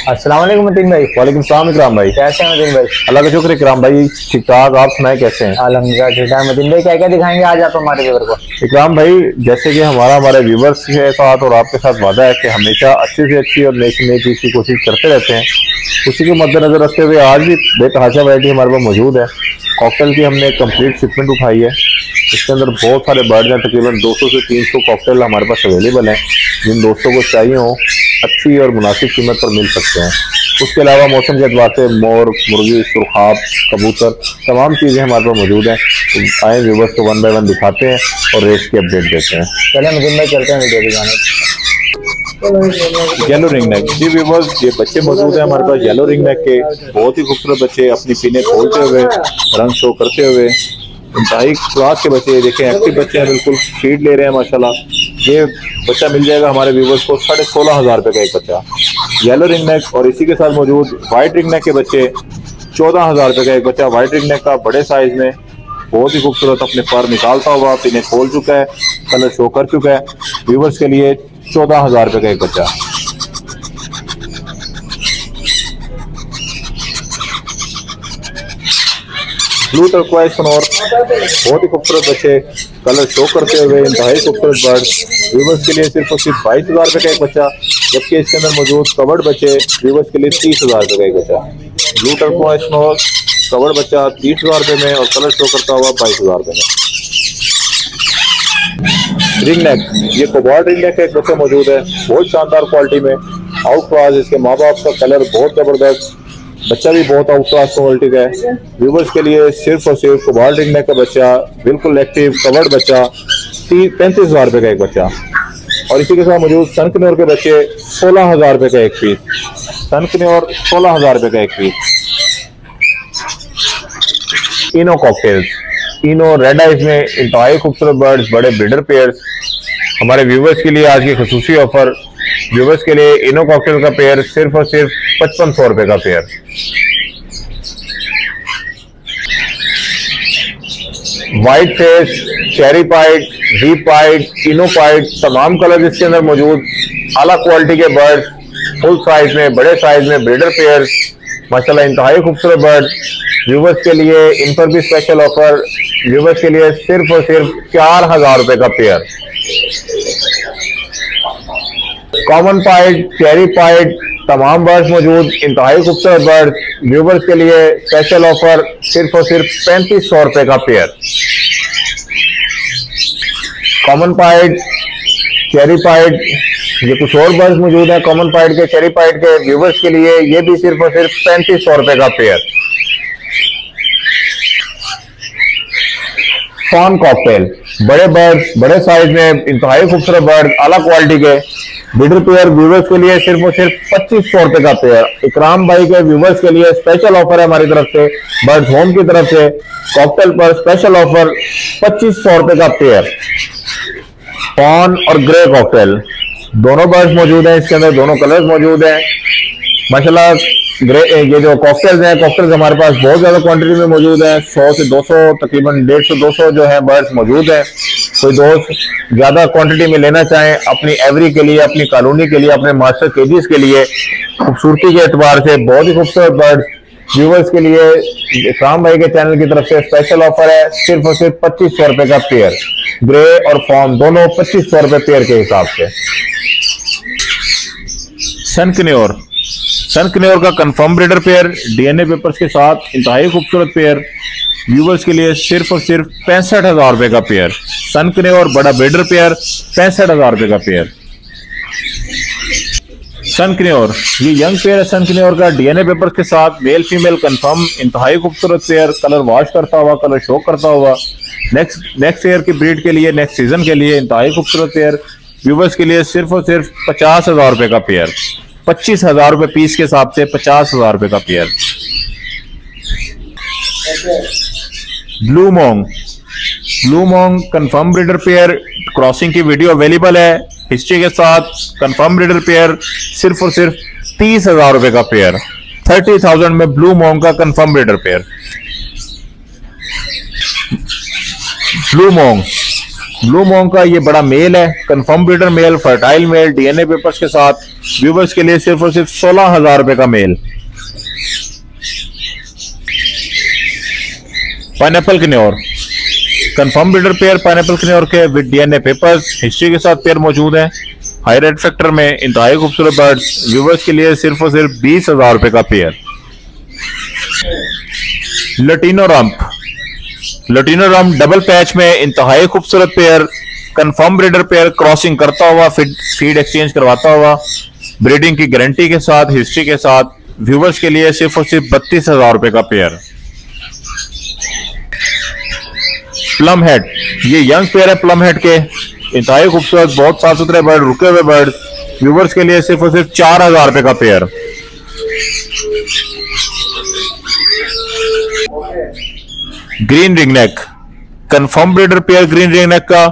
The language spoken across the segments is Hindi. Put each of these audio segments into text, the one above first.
अस्सलाम वालेकुम मतीन भाई। वालेकुम सलाम इकराम भाई। कैसे हैं मतीन भाई? अल्लाह का शुक्र इकराम भाई, ठीक ठाक। आप सुनाए कैसे हैं? अल्हम्दुलिल्लाह ठीक ठाक। मतीन भाई क्या क्या दिखाएंगे आज आप हमारे व्यूअर को? इकराम भाई, जैसे कि हमारे व्यूवर्स के साथ और आपके साथ वादा है कि हमेशा अच्छी से अच्छी और नई से नई चीज़ की कोशिश करते रहते हैं। उसी को मद्देनजर रखते हुए आज भी बेतहाशा वैरायटी हमारे पास मौजूद है। कॉकटेल की हमने कंप्लीट शिपमेंट उठाई है। इसके अंदर बहुत सारे बर्ड्स हैं, तकरीबन 200 से 300 कॉकटेल हमारे पास अवेलेबल हैं। जिन दोस्तों को चाहिए हो अच्छी और मुनासिब कीमत पर मिल सकते हैं। उसके अलावा मौसम के अतबार से मोर, मुर्गी, सुरखाब, कबूतर तमाम चीज़ें हमारे पास मौजूद हैं। तो आए व्यूवर्स को वन बाय वन दिखाते हैं और रेट्स की अपडेट देते हैं। चले मतीन भाई चलते हैं वीडियो दिखाने। येलो रिंग नेक जी व्यूवर्स, ये बच्चे मौजूद हैं हमारे पास येलो रिंग नेक के। बहुत ही खूबसूरत बच्चे अपनी पीने खोलते हुए, रंग शो करते हुए, इंतहाई क्लास के बच्चे। देखें एक्टिव बच्चे हैं, बिल्कुल फीड ले रहे हैं माशाल्लाह। ये बच्चा मिल जाएगा हमारे व्यूवर्स को 16,500 रुपये का एक बच्चा, येलो रिंग नेक। और इसी के साथ मौजूद व्हाइट रिंग नेक के बच्चे 14,000 रुपये का एक बच्चा, व्हाइट रिंग नेक का, बड़े साइज में, बहुत ही खूबसूरत, अपने पर निकालता हुआ, पीने खोल चुका है, कलर शो कर चुका है। व्यूवर्स के लिए 14,000 रुपये का एक बच्चा। ब्लू टर्कोइज कनौर, बहुत ही खूबसूरत बच्चे, कलर शो करते हुए, इंतहाई खूबसूरत बर्ड। व्यूवर्स के लिए सिर्फ और सिर्फ 22,000 रुपये का एक बच्चा, जबकि इसके अंदर मौजूद कवर्ड बच्चे व्यूवर्स के लिए 30,000 रुपये का एक बच्चा। ब्लू टर्कोइज कनौर कवर्ड बच्चा 30,000 रुपये में और कलर शो करता हुआ 22,000 रुपये में। रिंग नेक, ये कोबाल्ट रिंग नेक का एक बच्चा मौजूद है, बहुत शानदार क्वालिटी में, आउट क्लास। इसके माँ बाप का कलर बहुत जबरदस्त, बच्चा भी बहुत आउट क्लास क्वालिटी का है। व्यूवर्स के लिए सिर्फ और सिर्फ कोबाल्ट रिंग नेक का बच्चा, बिल्कुल एक्टिव कवर्ड बच्चा, 35,000 रुपये का एक बच्चा। और इसी के साथ मौजूद सनकनौर के बच्चे 16,000 रुपये का एक पीस, सनकनौर 16,000 रुपये का एक पीस। इनो कॉकटेल्स, इनो रेड आइज में इंतहाई खूबसूरत बर्ड्स, बड़े ब्रीडर पेयर्स। हमारे व्यूवर्स के लिए आज की खसूसी ऑफर, व्यूवर्स के लिए इनो कॉकटेल का पेयर सिर्फ और सिर्फ 5500 रुपये का pair. White face, cherry pied, वी पाइट, इनो पाइट, तमाम कलर इसके अंदर मौजूद, आला क्वालिटी के बर्ड्स, फुल साइज में, बड़े साइज में, ब्रीडर पेयर्स माशाल्लाह, इंतहाई खूबसूरत बर्ड। व्यूवर्स के लिए इन पर भी स्पेशल ऑफर, व्यूवर्स के लिए सिर्फ और सिर्फ 4,000 रुपये का पेयर। कॉमन पाइट, चेरी पाइट, तमाम बर्ड्स मौजूद, इंतहाई खूबसूरत बर्ड। व्यूवर्स के लिए स्पेशल ऑफर, सिर्फ और सिर्फ 3500 रुपये का पेयर। कॉमन पाइट, चेरी पाइट, ये कुछ और बर्ड्स मौजूद हैं कॉमन पाइट के, चेरी पाइट के। व्यूवर्स के लिए ये भी सिर्फ और सिर्फ 3500 रुपये का पेयर। फॉन कॉकटेल, बड़े बर्ड्स, बड़े साइज में, इंतहाई खूबसूरत बर्ड, आला क्वालिटी के, ब्रीडर पेयर। व्यूवर्स के लिए सिर्फ और सिर्फ 2500 रुपये का पेयर। इकराम भाई के व्यूवर्स के लिए स्पेशल ऑफर है हमारी तरफ से, बर्ड्स होम की तरफ से, कॉकटेल पर स्पेशल ऑफर 2500 रुपये का पेयर। फॉन और ग्रे कॉकटेल, दोनों बर्ड्स मौजूद हैं इसके अंदर, दोनों कलर्स मौजूद हैं माशाल्लाह। ग्रे, ये जो कॉकटेल्स हैं, कॉकटेल्स हमारे पास बहुत ज्यादा क्वांटिटी में मौजूद हैं, 100 से 200, तकरीबन 150-200 जो है बर्ड्स मौजूद हैं। कोई दोस्त ज्यादा क्वांटिटी में लेना चाहें अपनी एवरी के लिए, अपनी कॉलोनी के लिए, अपने मास्टर केजीज के लिए, खूबसूरती के एतबार से बहुत ही खूबसूरत बर्ड। व्यूवर्स के लिए इकराम भाई के चैनल की तरफ से स्पेशल ऑफर है, सिर्फ और सिर्फ 2500 रुपये का पेयर। ग्रे और फॉर्म दोनों 2500 रुपये पेयर के हिसाब से। सनकन्योर, सनकन्योर का confirm breeder pair, DNA papers के साथ, इंतहाई खूबसूरत पेयर। व्यूवर्स के लिए सिर्फ और सिर्फ 65,000 रुपये का पेयर। सनकन्योर बड़ा ब्रीडर पेयर 65,000 रुपये का पेयर। सनकन्योर, ये यंग पेयर है सनकन्योर का, डीएनए पेपर्स के साथ, मेल फीमेल कंफर्म, इंतहाई खूबसूरत पेयर, कलर वॉश करता हुआ, कलर शो करता हुआ। नेक्स्ट ईयर की ब्रीड के लिए, नेक्स्ट सीजन के लिए इंतहाई खूबसूरत पेयर। व्यूवर्स के लिए सिर्फ और सिर्फ 50,000 रुपये का पेयर, 25,000 रुपये पीस के हिसाब से 50,000 रुपये का पेयर। ब्लू मोंग, ब्लू मोंग कंफर्म ब्रीडर पेयर, क्रॉसिंग की वीडियो अवेलेबल है हिस्ट्री के साथ। कंफर्म ब्रीडर पेयर सिर्फ और सिर्फ 30,000 रुपये का पेयर, 30,000 में ब्लू मोंग का कंफर्म ब्रीडर पेयर। ब्लू मोंग ब्लू मॉन्ग का ये बड़ा मेल है, confirm breeder male, fertile male, DNA papers के साथ, व्यूवर्स के लिए सिर्फ और सिर्फ 16,000 रुपए का male. Pineapple conure, confirm breeder pair pineapple conure के विद डीएनए पेपर्स, हिस्ट्री के साथ पेयर मौजूद है, हाई रेड फैक्टर में, इंतहाई खूबसूरत बर्ड्स, व्यूवर्स के लिए सिर्फ और सिर्फ 20,000 रुपए का pair. Latino rump double patch में इंतहाई खूबसूरत pair, confirm breeder pair, crossing करता हुआ, फीड एक्सचेंज करवाता हुआ, ब्रीडिंग की गारंटी के साथ, हिस्ट्री के साथ, व्यूवर्स के लिए सिर्फ और सिर्फ 32,000 रुपए का पेयर। प्लम हेड, ये यंग पेयर है प्लम हेड के, इंतहाई खूबसूरत, बहुत साफ सुथरे बर्ड, रुके हुए बर्ड, व्यूवर्स के लिए सिर्फ और सिर्फ 4,000 रुपए का pair. Green ringneck, confirm breeder pair green ringneck का,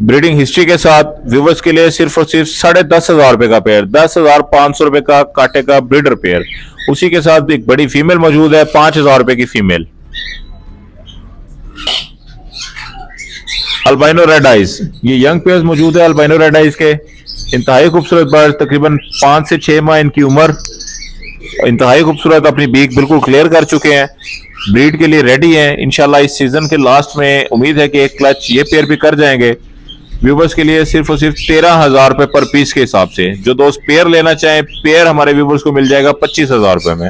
ब्रीडिंग हिस्ट्री के साथ, व्यूवर्स के लिए सिर्फ और सिर्फ 10,500 रुपए का पेयर, 10,500 रुपए का कांटे का ब्रीडर पेयर। उसी के साथ एक बड़ी फीमेल मौजूद है, 5,000 रुपए की फीमेल। अल्बाइनो रेड आइज, ये यंग पेयर्स मौजूद है अल्बाइनो रेड आइज के, इंतहाई खूबसूरत बर्ड, तकरीबन 5 से 6 माह इनकी उम्र, इंतहाई खूबसूरत, अपनी बीक बिल्कुल क्लियर कर चुके हैं, ब्रीड के लिए रेडी हैं। इंशाल्लाह इस सीजन के लास्ट में उम्मीद है कि एक क्लच ये पेयर भी कर जाएंगे। व्यूवर्स के लिए सिर्फ और सिर्फ 13,000 रुपए पर पीस के हिसाब से। जो दोस्त पेयर लेना चाहें, पेयर हमारे व्यूवर्स को मिल जाएगा 25,000 रुपए में।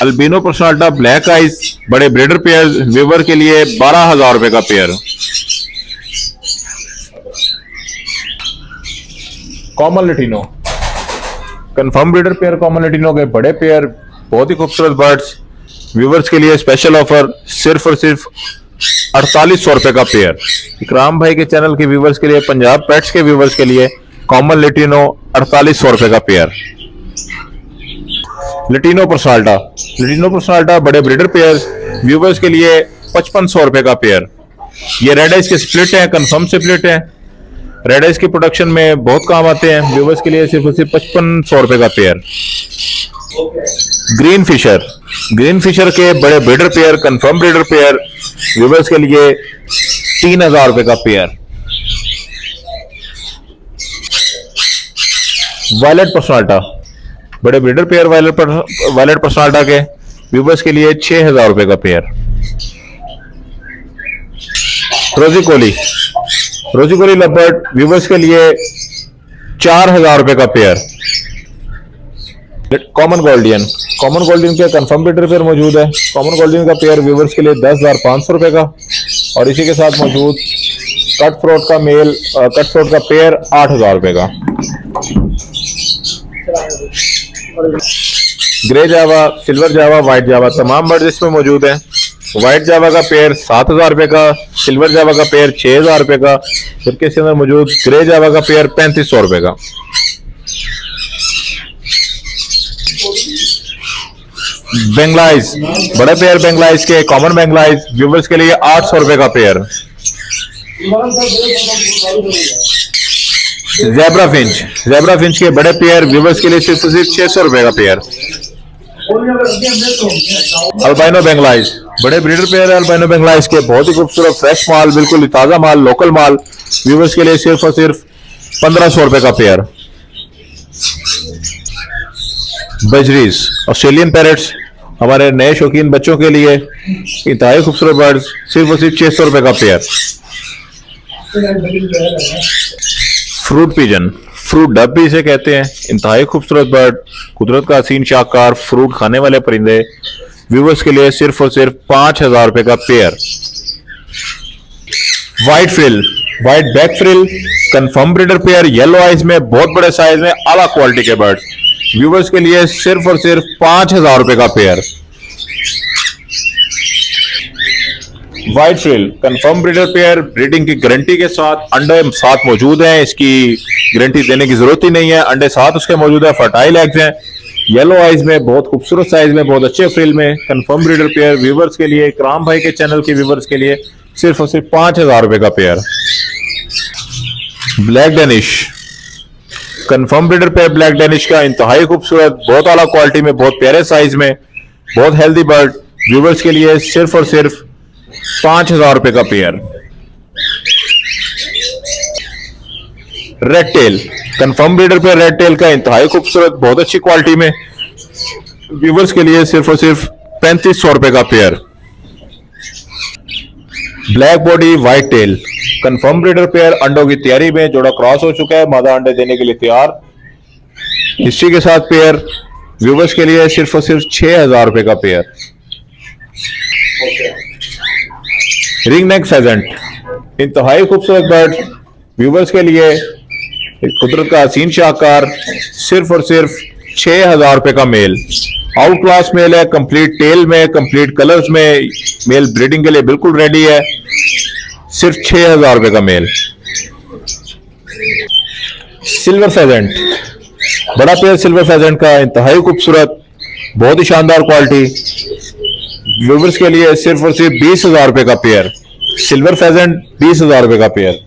अल्बिनो पर्सनाल्टा ब्लैक आइज, बड़े ब्रीडर पेयर, व्यूवर के लिए 12,000 रुपए का pair. Common Latino, confirm breeder pair common Latino के बड़े पेयर, बहुत ही खूबसूरत बर्ड्स, व्यूवर्स के लिए स्पेशल ऑफर, सिर्फ और सिर्फ 4800 रुपए का पेयर। इकराम भाई के चैनल के व्यूवर्स के लिए, पंजाब पेट्स के व्यूवर्स के लिए कॉमन लटीनो 4800 रुपए का पेयर। लटीनो पर्सनाल्टा बड़े ब्रीडर पेयर, व्यूवर्स के लिए 5500 रुपए का पेयर। ये रेड आइज के स्प्लिट है, कंफर्म स्प्लिट है, रेड आइज की प्रोडक्शन में बहुत काम आते हैं। व्यूवर्स के लिए सिर्फ 5500 रुपए का पेयर। ग्रीन फिशर के बड़े breeder pair, confirm breeder pair, viewers के लिए 3000 रुपए का पेयर। वायलेट पर्सनाल्टा, बड़े ब्रीडर पेयर वायलेट पर्सनाल्टा के, व्यूवर्स के लिए 6000 रुपए का पेयर। रोजिकोली लबर्ट, व्यूवर्स के लिए 4000 रुपए का पेयर। कॉमन गोल्डियन के कंफर्म ब्रीडर पेयर मौजूद है। कॉमन गोल्डियन का पेयर व्यूवर्स के लिए 10,500 रुपए का, और इसी के साथ मौजूद कट फ्रोट का पेयर 8,000 रुपए का। ग्रे जावा, सिल्वर जावा, व्हाइट जावा, तमाम बर्ड इसमें मौजूद है। व्हाइट जावा का पेयर 7,000 रुपए का, सिल्वर जावा का पेयर 6,000 रुपए का, जबकि इसके अंदर मौजूद ग्रे जावा का पेयर 3500 रुपए का। बेंगलाइज, बड़े पेयर बेंगलाइज के, कॉमन बेंगलाइज, व्यूवर्स के लिए 800 रुपए का पेयर। ज़ेब्रा फिंच के बड़े पेयर, व्यूवर्स के लिए सिर्फ 600 रुपए का पेयर। अल्बाइनो बेंगलाइज, बड़े ब्रीडर पेयर है अल्बाइनो बेंगलाइज के, बहुत ही खूबसूरत फ्रेश माल, बिल्कुल ताजा माल, लोकल माल, व्यूवर्स के लिए सिर्फ और सिर्फ 1500 रुपए का पेयर। बजरीज, ऑस्ट्रेलियन पैरेट्स, हमारे नए शौकीन बच्चों के लिए इंतहाई खूबसूरत बर्ड्स, सिर्फ और सिर्फ 600 रुपए का pair. Fruit pigeon, fruit dub भी इसे कहते हैं, इंतहाई खूबसूरत बर्ड, कुदरत का हसीन शाहकार, फ्रूट खाने वाले परिंदे, व्यूवर्स के लिए सिर्फ और सिर्फ 5000 रुपए का pair. White back frill, confirm breeder pair, yellow eyes में, बहुत बड़े साइज में, आला क्वालिटी के बर्ड, व्यूवर्स के लिए सिर्फ और सिर्फ 5000 रुपए का pair. White frill, confirm breeder pair, breeding की गारंटी के साथ, अंडे साथ मौजूद हैं, इसकी गारंटी देने की जरूरत ही नहीं है, अंडे साथ उसके मौजूद है, फर्टाइल एग्स हैं, येलो आइज में, बहुत खूबसूरत साइज में, बहुत अच्छे फ्रिल में, कंफर्म ब्रीडर पेयर, व्यूवर्स के लिए, इकराम भाई के चैनल के व्यूवर्स के लिए सिर्फ और सिर्फ 5000 रुपए का pair. Black Danish, confirm breeder pair black Danish का, इंतहाई खूबसूरत, बहुत आला क्वालिटी में, बहुत प्यारे साइज में, बहुत हेल्दी बर्ड, व्यूवर्स के लिए सिर्फ और सिर्फ 5,000 रुपए का pair. Red tell, confirm breeder पे रेड टेल का इंतहाई खूबसूरत, बहुत अच्छी क्वालिटी में, व्यूवर्स के लिए सिर्फ और सिर्फ 3500 रुपए का pair. Black body white tail, confirm breeder pair, अंडों की तैयारी में, जोड़ा क्रॉस हो चुका है, मादा अंडे देने के लिए तैयार, हिस्ट्री के साथ पेयर, व्यूवर्स के लिए सिर्फ और सिर्फ 6,000 रुपए का पेयर। रिंग नेक फेजेंट, इंतहाई खूबसूरत बर्ड, व्यूवर्स के लिए कुदरत का हसीन शाहकार, सिर्फ और सिर्फ 6,000 रुपए का मेल। आउट क्लास मेल है, कंप्लीट टेल में, कंप्लीट कलर्स में, मेल ब्रीडिंग के लिए बिल्कुल रेडी है, सिर्फ 6,000 रुपए का मेल। सिल्वर फेजेंट, बड़ा पेयर सिल्वर फेजेंट का, इंतहाई खूबसूरत, बहुत ही शानदार क्वालिटी, व्यूवर्स के लिए सिर्फ और सिर्फ 20,000 रुपए का पेयर। सिल्वर फेजेंट 20,000 रुपए का पेयर।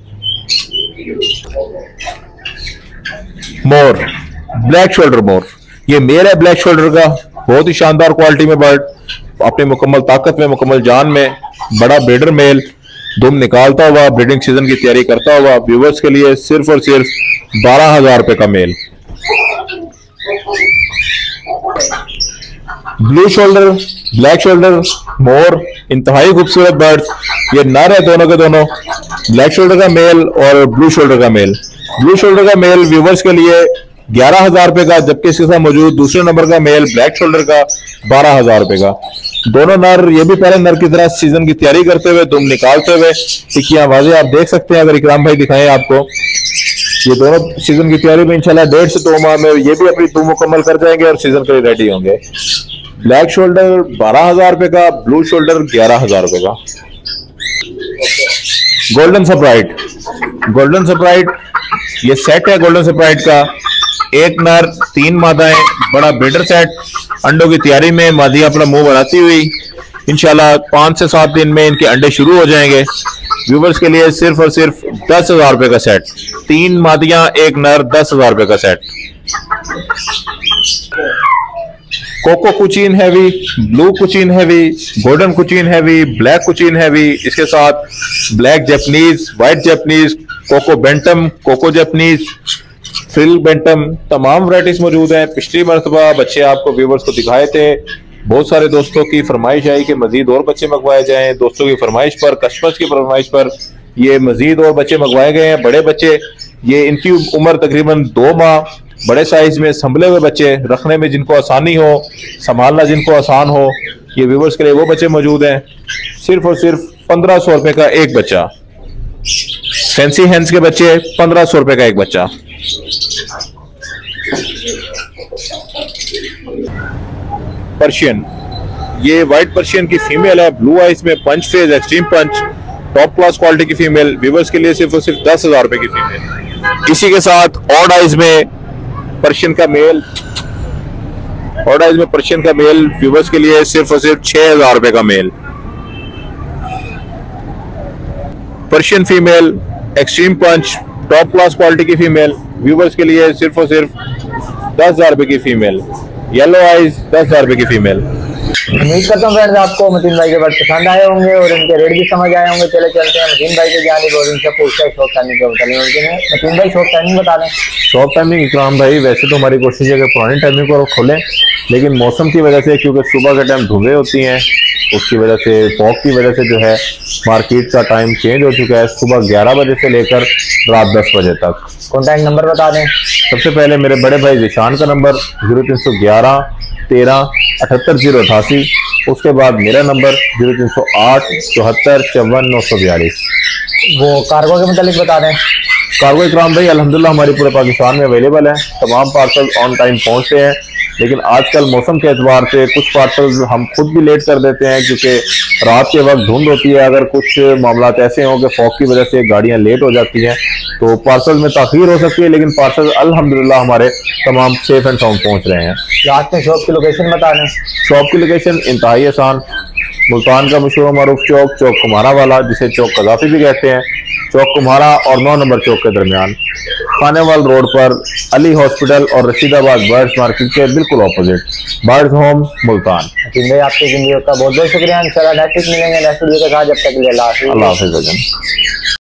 मोर, ब्लैक शोल्डर मोर, ये मेल है ब्लैक शोल्डर का, बहुत ही शानदार क्वालिटी में बर्ड, अपने मुकम्मल ताकत में, मुकम्मल जान में, बड़ा ब्रीडर मेल, दुम निकालता हुआ, ब्रीडिंग सीजन की तैयारी करता हुआ, व्यूवर्स के लिए सिर्फ और सिर्फ 12,000 रुपए का male. Blue shoulder, black shoulder मोर, इंतहाई खूबसूरत बर्ड, ये नर है दोनों के दोनों, ब्लैक शोल्डर का मेल और ब्लू शोल्डर का मेल। ब्लू शोल्डर का मेल व्यूवर्स के लिए 11,000 रुपए का, जबकि इसके साथ मौजूद दूसरे नंबर का मेल ब्लैक शोल्डर का 12,000 रुपए का। दोनों नर, ये भी पहले नर की तरह सीजन की तैयारी करते हुए, दुम निकालते हुए, टिकियां वाजे आप देख सकते हैं, अगर इकराम भाई दिखाएं आपको, ये दोनों सीजन की तैयारी में इंशाल्लाह 1.5 से 2 माह में ये भी अपनी दुम मुकम्मल कर जाएंगे और सीजन के लिए रेडी होंगे। ब्लैक शोल्डर 12,000 रुपए का, ब्लू शोल्डर 11,000 रुपए का। गोल्डन सप्राइट, गोल्डन सप्राइट ये सेट है गोल्डन सप्राइट का, एक नर 3 मादाएं, बड़ा ब्रीडर सेट, अंडों की तैयारी में, मादियां अपना मुंह बनाती हुई, इंशाल्लाह 5 से 7 दिन में इनके अंडे शुरू हो जाएंगे। व्यूवर्स के लिए सिर्फ और सिर्फ 10,000 रुपए का सेट, 3 मादियां एक नर, 10,000 रुपए का set. Cuckoo Cochin heavy, blue Cochin heavy, golden Cochin heavy, black Cochin heavy, इसके साथ black Japanese, white Japanese, cuckoo bantam, cuckoo Japanese, frill bantam, तमाम वैरायटीज मौजूद हैं। पिछली मरतबा बच्चे आपको व्यूवर्स को दिखाए थे, बहुत सारे दोस्तों की फरमाइश आई कि मजीद और बच्चे मंगवाए जाएं, दोस्तों की फरमाइश पर, कस्टमर्स की फरमाइश पर ये मजीद और बच्चे मंगवाए गए हैं। बड़े बच्चे, ये इनकी उम्र तकरीबन 2 माह, बड़े साइज में संभले हुए बच्चे, रखने में जिनको आसानी हो, संभालना जिनको आसान हो, ये व्यूवर्स के लिए वो बच्चे मौजूद हैं। सिर्फ और सिर्फ 1500 रुपए का एक बच्चा। फैंसी हैंड्स के बच्चे 1500 रुपए का एक बच्चा। पर्शियन, ये व्हाइट पर्शियन की फीमेल है, ब्लू आइज में, पंच फेज, एक्सट्रीम पंच, टॉप क्लास क्वालिटी की फीमेल, व्यूवर्स के लिए सिर्फ और सिर्फ 10,000 रुपए की फीमेल। इसी के साथ ऑड आइज में पर्शियन का मेल, ऑड आइज में पर्शियन का मेल, व्यूवर्स के लिए सिर्फ और सिर्फ 6,000 रुपए का मेल। पर्शियन फीमेल, एक्सट्रीम पंच, टॉप क्लास क्वालिटी की फीमेल, व्यूवर्स के लिए सिर्फ और सिर्फ 10,000 रुपए की फीमेल। येलो आइज 10,000 रुपए की फीमेल। उम्मीद करता हूँ फ्रेंड्स आपको मतीन भाई के बर्ड पसंद आए होंगे और इनके रेट भी समझ आए होंगे। चले चलते हैं मतीन भाई के जानिब और इनसे पूछते हैं शॉप टाइमिंग का बता लें। मतीन भाई शॉप टाइमिंग बता दें। शॉप टाइमिंग इकराम भाई, वैसे तो हमारी कोशिश है कि पुरानी टाइमिंग को खोलें, लेकिन मौसम की वजह से, क्योंकि सुबह के टाइम धुएं होती हैं, उसकी वजह से, फॉग की वजह से जो है मार्केट का टाइम चेंज हो चुका है, सुबह 11 बजे से लेकर रात 10 बजे तक। कॉन्टैक्ट नंबर बता दें। सबसे पहले मेरे बड़े भाई जिशान का नंबर 0311 13 78 088, उसके बाद मेरा नंबर 0308 74 54 942। वो कार्गो के मुतालिक बता दें। कार्गो इकराम भाई अल्हम्दुलिल्लाह हमारी पूरे पाकिस्तान में अवेलेबल है, तमाम पार्सल ऑन टाइम पहुंचते हैं, लेकिन आजकल मौसम के एतबार से कुछ पार्सल हम खुद भी लेट कर देते हैं, क्योंकि रात के वक्त धुंध होती है। अगर कुछ मामला ऐसे हों कि फॉग की वजह से गाड़ियां लेट हो जाती हैं तो पार्सल में ताखीर हो सकती है, लेकिन पार्सल अल्हम्दुलिल्लाह हमारे तमाम सेफ एंड साउंड पहुंच रहे हैं। लास्ट में शॉप की लोकेशन बता दें। शॉप की लोकेशन इंतहाई आसान, मुल्तान का मशहूर मरूफ चौक, चौक कुमारा वाला, जिसे चौक कज़ाफी भी कहते हैं, चौक कुम्हारा और 9 नंबर चौक के दरमियान, खानेवाल रोड पर अली हॉस्पिटल और रशीदाबाद बर्ड्स मार्केट के बिल्कुल opposite, birds home Multan. Mateen भाई आपके वीडियो का बहुत बहुत शुक्रिया। इंशाल्लाह नेक्स्ट वीक मिलेंगे नेक्स्ट वीडियो के साथ, जब तक के लिए अल्लाह हाफिज़। अल्लाह हाफिज़।